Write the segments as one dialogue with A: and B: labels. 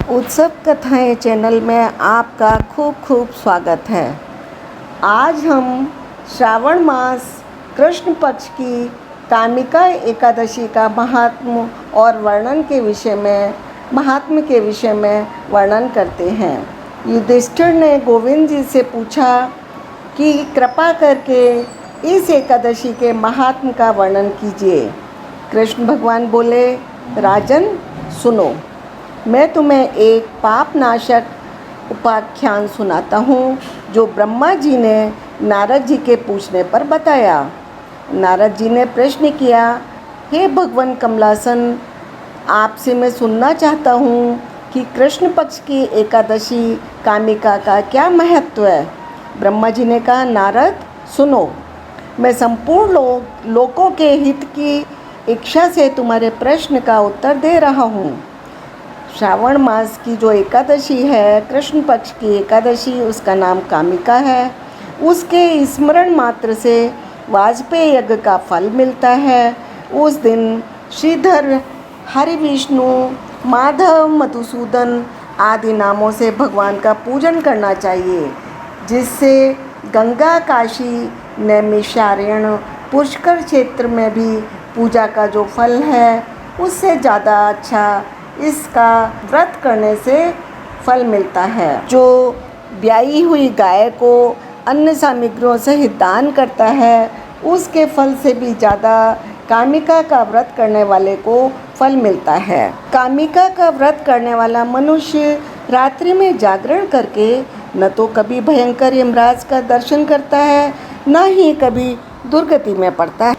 A: उत्सव कथाएं चैनल में आपका खूब खूब स्वागत है। आज हम श्रावण मास कृष्ण पक्ष की कामिका एकादशी का महात्म्य के विषय में वर्णन करते हैं। युधिष्ठिर ने गोविंद जी से पूछा कि कृपा करके इस एकादशी के महात्म्य का वर्णन कीजिए। कृष्ण भगवान बोले, राजन सुनो, मैं तुम्हें एक पाप नाशक उपाख्यान सुनाता हूँ जो ब्रह्मा जी ने नारद जी के पूछने पर बताया। नारद जी ने प्रश्न किया, हे भगवान कमलासन, आपसे मैं सुनना चाहता हूँ कि कृष्ण पक्ष की एकादशी कामिका का क्या महत्व है। ब्रह्मा जी ने कहा, नारद सुनो, मैं संपूर्ण लोकों के हित की इच्छा से तुम्हारे प्रश्न का उत्तर दे रहा हूँ। श्रावण मास की जो एकादशी है, कृष्ण पक्ष की एकादशी, उसका नाम कामिका है। उसके स्मरण मात्र से वाजपेय यज्ञ का फल मिलता है। उस दिन श्रीधर, हरि, विष्णु, माधव, मधुसूदन आदि नामों से भगवान का पूजन करना चाहिए, जिससे गंगा, काशी, नैमिषारण्य, पुष्कर क्षेत्र में भी पूजा का जो फल है उससे ज़्यादा अच्छा इसका व्रत करने से फल मिलता है। जो ब्याई हुई गाय को अन्य सामग्रियों सहित दान करता है, उसके फल से भी ज़्यादा कामिका का व्रत करने वाले को फल मिलता है। कामिका का व्रत करने वाला मनुष्य रात्रि में जागरण करके न तो कभी भयंकर यमराज का दर्शन करता है, न ही कभी दुर्गति में पड़ता है।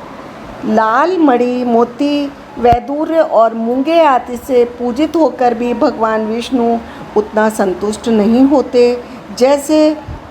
A: लाल, मणि, मोती, वैदूर्य और मूंगे आदि से पूजित होकर भी भगवान विष्णु उतना संतुष्ट नहीं होते जैसे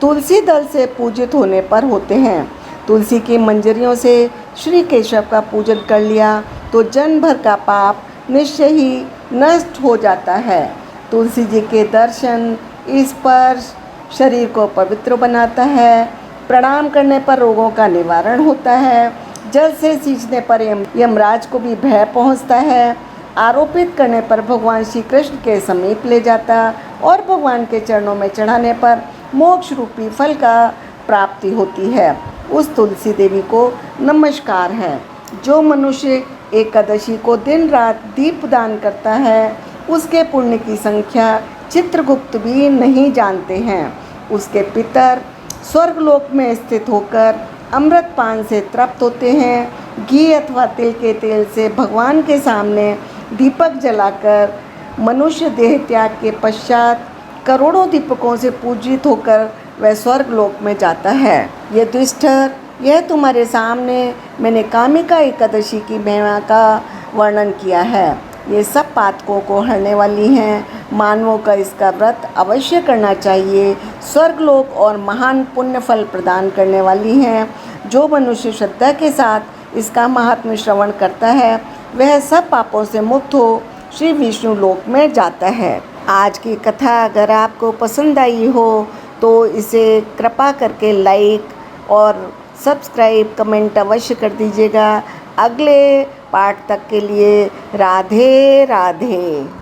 A: तुलसी दल से पूजित होने पर होते हैं। तुलसी की मंजरियों से श्री केशव का पूजन कर लिया तो जन्म भर का पाप निश्चय ही नष्ट हो जाता है। तुलसी जी के दर्शन, स्पर्श शरीर को पवित्र बनाता है। प्रणाम करने पर रोगों का निवारण होता है। जल से सींचने पर यमराज को भी भय पहुंचता है। आरोपित करने पर भगवान श्री कृष्ण के समीप ले जाता और भगवान के चरणों में चढ़ाने पर मोक्ष रूपी फल का प्राप्ति होती है। उस तुलसी देवी को नमस्कार है। जो मनुष्य एकादशी को दिन रात दीप दान करता है, उसके पुण्य की संख्या चित्रगुप्त भी नहीं जानते हैं। उसके पितर स्वर्गलोक में स्थित होकर अमृत पान से तृप्त होते हैं। घी अथवा तिल के तेल से भगवान के सामने दीपक जलाकर मनुष्य देह त्याग के पश्चात करोड़ों दीपकों से पूजित होकर वह स्वर्गलोक में जाता है। युधिष्ठिर, यह तुम्हारे सामने मैंने कामिका एकादशी की महिमा का वर्णन किया है। ये सब पातकों को हरने वाली हैं। मानवों का इसका व्रत अवश्य करना चाहिए। स्वर्गलोक और महान पुण्य फल प्रदान करने वाली हैं। जो मनुष्य श्रद्धा के साथ इसका महात्म्य श्रवण करता है, वह सब पापों से मुक्त हो श्री विष्णु लोक में जाता है। आज की कथा अगर आपको पसंद आई हो तो इसे कृपा करके लाइक और सब्सक्राइब, कमेंट अवश्य कर दीजिएगा। अगले पार्ट तक के लिए राधे राधे।